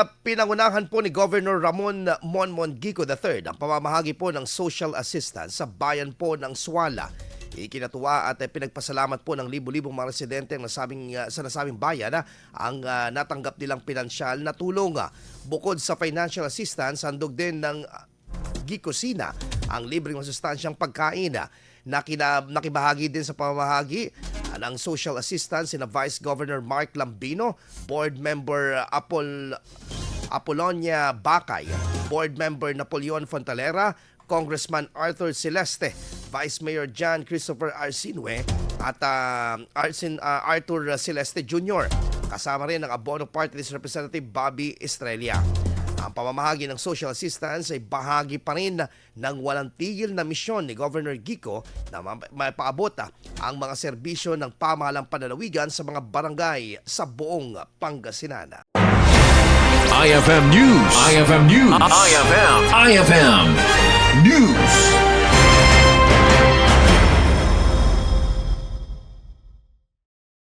Pinangunahan po ni Governor Ramon Monmon Gico III ang pamamahagi po ng social assistance sa bayan po ng Sual. Ikinatuwa at pinagpasalamat po ng libu-libong mga residente sa nasabing bayan ang natanggap nilang pinansyal na tulong. Bukod sa financial assistance, handog din ng Gicosina ang libreng masustansyang pagkain. Nakibahagi din sa pamamahagi ng social assistance sina Vice Governor Mark Lambino, Board Member Apolonia Bacay, Board Member Napoleon Fontalera, Congressman Arthur Celeste, Vice Mayor John Christopher Arsinue at Arthur Celeste Jr. Kasama rin ang Abono Party List Representative Bobby Estrella. Ang pamamahagi ng social assistance ay bahagi pa rin ng walang tigil na misyon ni Governor Gico na mapaabot ang mga serbisyo ng Pamahalaang Panlalawigan sa mga barangay sa buong Pangasinan. IFM News. IFM News. IFM News.